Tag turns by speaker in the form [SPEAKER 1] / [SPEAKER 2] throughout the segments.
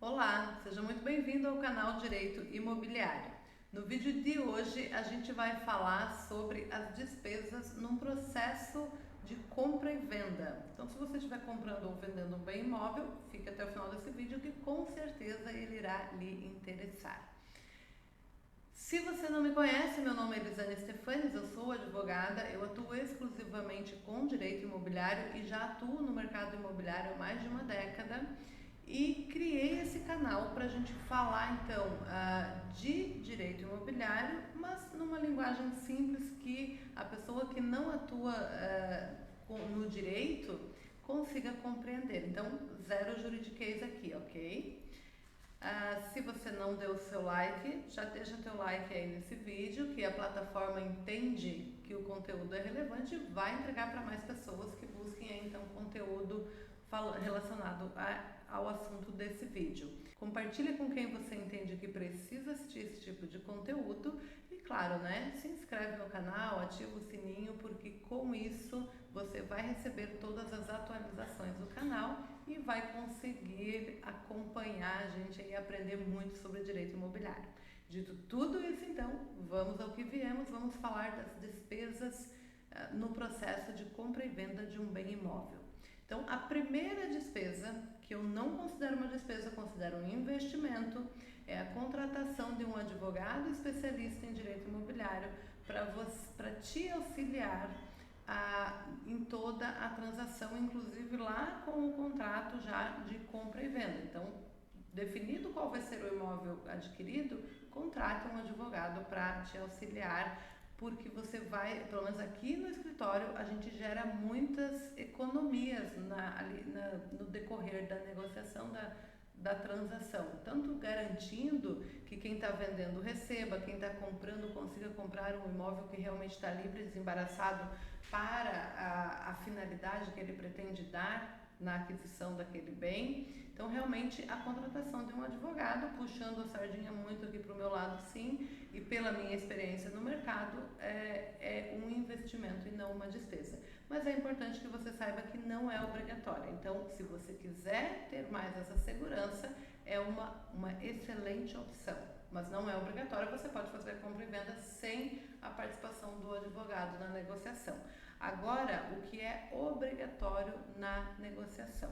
[SPEAKER 1] Olá, seja muito bem-vindo ao canal Direito Imobiliário. No vídeo de hoje a gente vai falar sobre as despesas num processo de compra e venda. Então, se você estiver comprando ou vendendo um bem imóvel, fique até o final desse vídeo que com certeza ele irá lhe interessar. Se você não me conhece, meu nome é Elisane Stefanes, eu sou advogada, eu atuo exclusivamente com direito imobiliário e já atuo no mercado imobiliário há mais de uma década e criei esse canal para a gente falar então de direito imobiliário, mas numa linguagem simples que a pessoa que não atua no direito consiga compreender. Então, zero juridiquês aqui, ok? Se você não deu o seu like, já deixa teu like aí nesse vídeo, que a plataforma entende que o conteúdo é relevante e vai entregar para mais pessoas que busquem aí, então conteúdo relacionado ao assunto desse vídeo. Compartilhe com quem você entende que precisa assistir esse tipo de conteúdo e claro, né, se inscreve no canal, ativa o sininho, porque com isso você vai receber todas as atualizações do canal e vai conseguir acompanhar a gente e aprender muito sobre direito imobiliário. Dito tudo isso, então, vamos ao que viemos, vamos falar das despesas no processo de compra e venda de um bem imóvel. Então, a primeira despesa, que eu não considero uma despesa, eu considero um investimento, é a contratação de um advogado especialista em direito imobiliário para te auxiliar em toda a transação, inclusive lá com o contrato já de compra e venda. Então, definido qual vai ser o imóvel adquirido, contrate um advogado para te auxiliar, porque você vai, pelo menos aqui no escritório, a gente gera muitas economias no decorrer da negociação da transação, tanto garantindo que quem está vendendo receba, quem está comprando consiga comprar um imóvel que realmente está livre e desembaraçado para a finalidade que ele pretende dar na aquisição daquele bem. Então, realmente, a contratação de um advogado, puxando a sardinha muito aqui para o meu lado, sim, e pela minha experiência no mercado, é um investimento e não uma despesa. Mas é importante que você saiba que não é obrigatória. Então, se você quiser ter mais essa segurança, é uma excelente opção. Mas não é obrigatória, você pode fazer a compra e venda sem a participação do advogado na negociação. Agora, o que é obrigatório na negociação?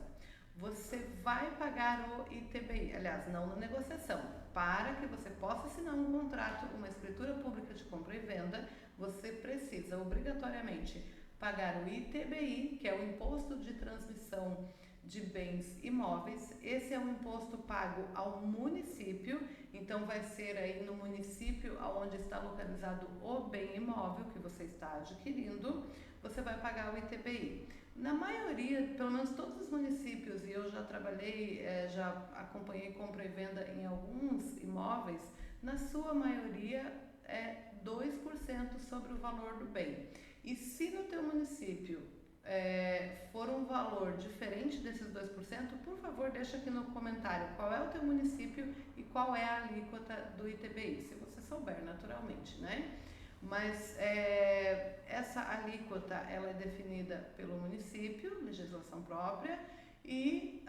[SPEAKER 1] Você vai pagar o ITBI, aliás, não na negociação. Para que você possa assinar um contrato, uma escritura pública de compra e venda, você precisa obrigatoriamente pagar o ITBI, que é o Imposto de Transmissão de Bens Imóveis. Esse é um imposto pago ao município, então vai ser aí no município onde está localizado o bem imóvel que você está adquirindo, você vai pagar o ITBI. Na maioria, pelo menos todos os municípios, e eu já trabalhei, já acompanhei compra e venda em alguns imóveis, na sua maioria é 2% sobre o valor do bem. E se no teu município for um valor diferente desses 2%, por favor, deixa aqui no comentário qual é o teu município e qual é a alíquota do ITBI, se você souber, naturalmente, né? Mas essa alíquota ela é definida pelo município, legislação própria, e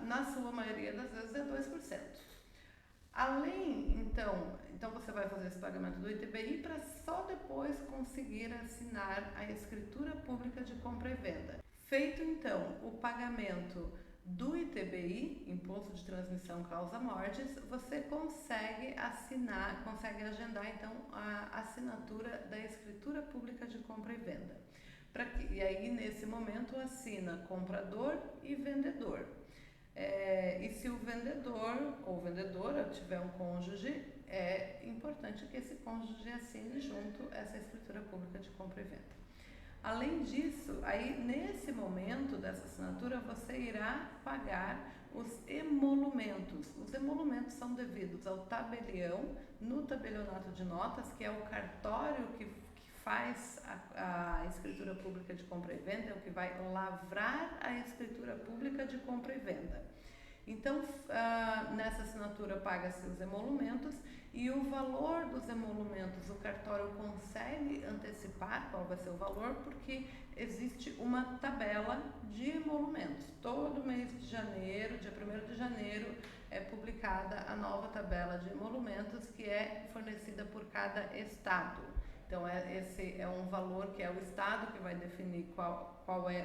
[SPEAKER 1] na sua maioria das vezes é 2%. Além, então você vai fazer esse pagamento do ITBI para só depois conseguir assinar a escritura pública de compra e venda. Feito então o pagamento do ITBI, Imposto de Transmissão Causa Mortis, você consegue agendar então a assinatura da escritura pública de compra e venda. E aí nesse momento assina comprador e vendedor. E se o vendedor ou vendedora tiver um cônjuge, é importante que esse cônjuge assine junto essa escritura pública de compra e venda. Além disso, aí nesse momento dessa assinatura, você irá pagar os emolumentos. Os emolumentos são devidos ao tabelião, no tabelionato de notas, que é o cartório que faz a escritura pública de compra e venda, é o que vai lavrar a escritura pública de compra e venda. Então, nessa assinatura paga-se os emolumentos e o valor dos emolumentos o cartório consegue antecipar qual vai ser o valor, porque existe uma tabela de emolumentos. Todo mês de janeiro, dia 1º de janeiro, é publicada a nova tabela de emolumentos que é fornecida por cada estado. Então, esse é um valor que é o estado que vai definir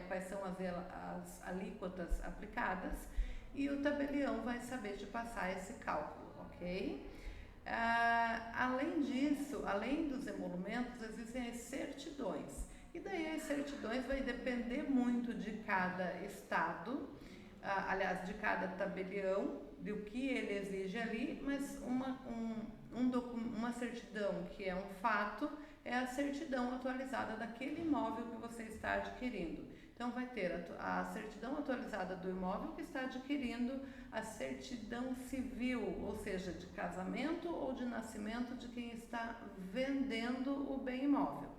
[SPEAKER 1] quais são as alíquotas aplicadas, e o tabelião vai saber te passar esse cálculo, ok? Além disso, além dos emolumentos, existem as certidões. E daí as certidões vai depender muito de cada estado, aliás, de cada tabelião, do que ele exige ali, mas uma certidão que é um fato é a certidão atualizada daquele imóvel que você está adquirindo. Então, vai ter a certidão atualizada do imóvel que está adquirindo, a certidão civil, ou seja, de casamento ou de nascimento de quem está vendendo o bem imóvel.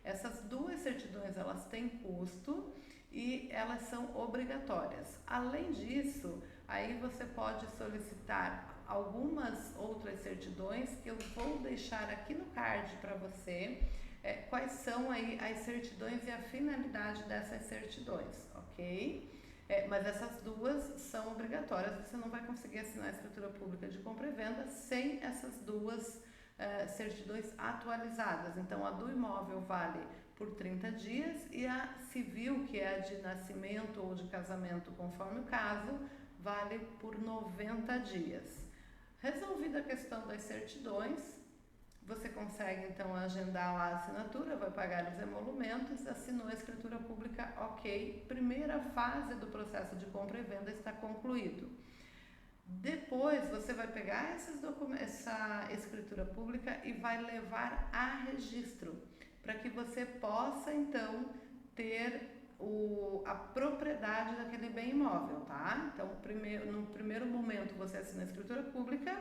[SPEAKER 1] Essas duas certidões, elas têm custo e elas são obrigatórias. Além disso, aí você pode solicitar algumas outras certidões que eu vou deixar aqui no card para você. Quais são aí as certidões e a finalidade dessas certidões, ok? Mas essas duas são obrigatórias, você não vai conseguir assinar a escritura pública de compra e venda sem essas duas certidões atualizadas. Então, a do imóvel vale por 30 dias e a civil, que é a de nascimento ou de casamento, conforme o caso, vale por 90 dias. Resolvida a questão das certidões, você consegue então agendar lá a assinatura, vai pagar os emolumentos, assinou a escritura pública, ok. Primeira fase do processo de compra e venda está concluído. Depois você vai pegar essa escritura pública e vai levar a registro, para que você possa então ter a propriedade daquele bem imóvel, tá? Então, no primeiro momento você assina a escritura pública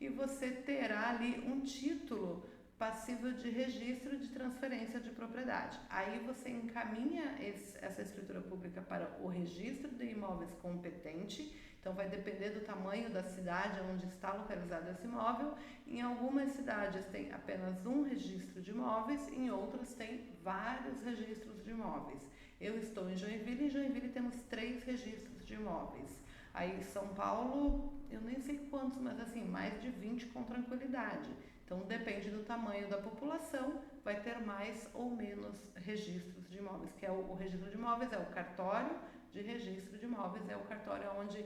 [SPEAKER 1] e você terá ali um título passível de registro de transferência de propriedade. Aí você encaminha essa escritura pública para o registro de imóveis competente. Então, vai depender do tamanho da cidade onde está localizado esse imóvel. Em algumas cidades tem apenas um registro de imóveis, em outras tem vários registros de imóveis. Eu estou em Joinville temos 3 registros de imóveis. Aí em São Paulo, eu nem sei quantos, mas assim, mais de 20 com tranquilidade. Então, depende do tamanho da população, vai ter mais ou menos registros de imóveis, que é o registro de imóveis, é o cartório de registro de imóveis, é o cartório onde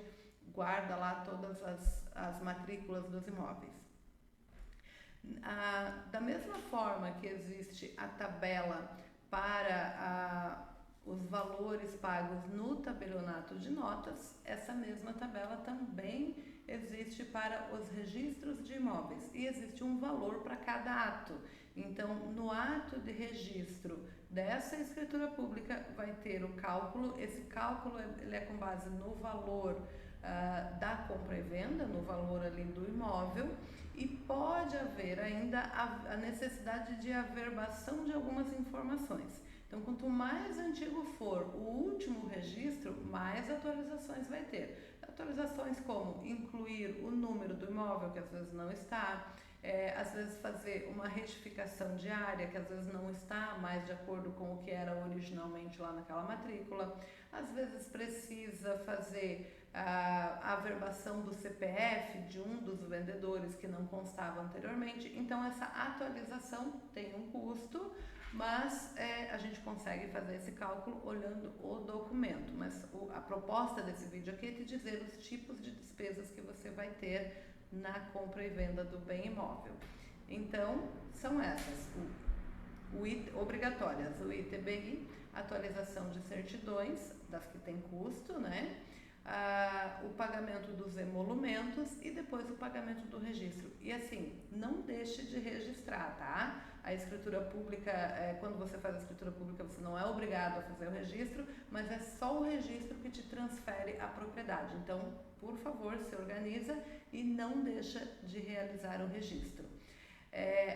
[SPEAKER 1] guarda lá todas as matrículas dos imóveis. Da mesma forma que existe a tabela para os valores pagos no tabelionato de notas, essa mesma tabela também existe para os registros de imóveis e existe um valor para cada ato. Então, no ato de registro dessa escritura pública vai ter o cálculo, esse cálculo ele é com base no valor da compra e venda, no valor ali do imóvel, e pode haver ainda a necessidade de averbação de algumas informações. Então, quanto mais antigo for o último registro, mais atualizações vai ter. Atualizações como incluir o número do imóvel, que às vezes não está, às vezes fazer uma retificação de área, que às vezes não está mais de acordo com o que era originalmente lá naquela matrícula. Às vezes precisa fazer a averbação do CPF de um dos vendedores que não constava anteriormente. Então, essa atualização tem um custo, mas a gente consegue fazer esse cálculo olhando o documento. Mas a proposta desse vídeo aqui é te dizer os tipos de despesas que você vai ter na compra e venda do bem imóvel. Então, são essas, obrigatórias, o ITBI, atualização de certidões, das que tem custo, né? O pagamento dos emolumentos e depois o pagamento do registro. E assim, não deixe de registrar, tá? A escritura pública, quando você faz a escritura pública, você não é obrigado a fazer o registro, mas é só o registro que te transfere a propriedade. Então, por favor, se organiza e não deixa de realizar o registro.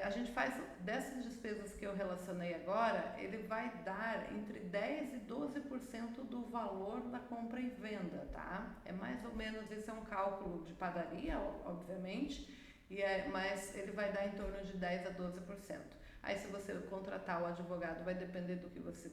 [SPEAKER 1] A gente faz, dessas despesas que eu relacionei agora, ele vai dar entre 10% e 12% do valor da compra e venda, tá? É mais ou menos, esse é um cálculo de padaria, obviamente, mas ele vai dar em torno de 10% a 12%. Aí, se você contratar o advogado, vai depender do que você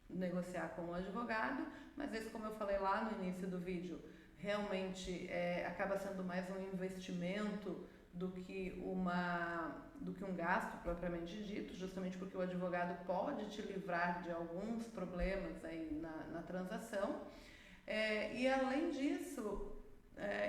[SPEAKER 1] negociar com o advogado, mas esse, como eu falei lá no início do vídeo, realmente acaba sendo mais um investimento do que um gasto propriamente dito, justamente porque o advogado pode te livrar de alguns problemas aí na transação. E além disso,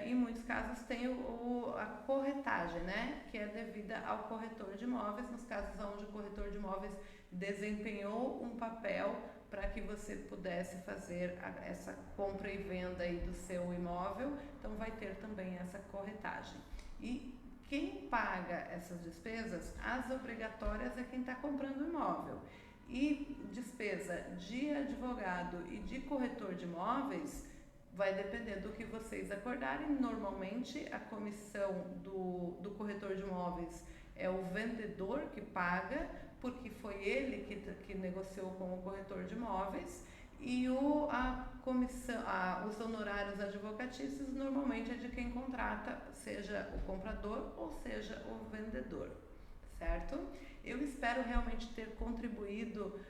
[SPEAKER 1] em muitos casos tem a corretagem, né, que é devida ao corretor de imóveis, nos casos onde o corretor de imóveis desempenhou um papel para que você pudesse fazer essa compra e venda aí do seu imóvel, então vai ter também essa corretagem. E quem paga essas despesas, as obrigatórias, é quem está comprando o imóvel. E despesa de advogado e de corretor de imóveis vai depender do que vocês acordarem. Normalmente a comissão do corretor de imóveis é o vendedor que paga, porque foi ele que negociou com o corretor de imóveis, e a comissão, os honorários advocatícios normalmente é de quem contrata, seja o comprador ou seja o vendedor, certo? Eu espero realmente ter contribuído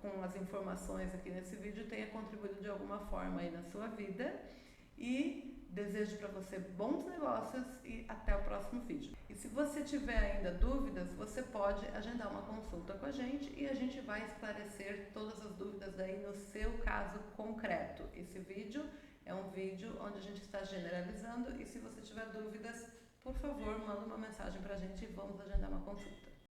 [SPEAKER 1] com as informações aqui nesse vídeo, tenha contribuído de alguma forma aí na sua vida, e desejo para você bons negócios e até o próximo vídeo. E se você tiver ainda dúvidas, você pode agendar uma consulta com a gente e a gente vai esclarecer todas as dúvidas daí no seu caso concreto. Esse vídeo é um vídeo onde a gente está generalizando, e se você tiver dúvidas, por favor, manda uma mensagem para a gente e vamos agendar uma consulta.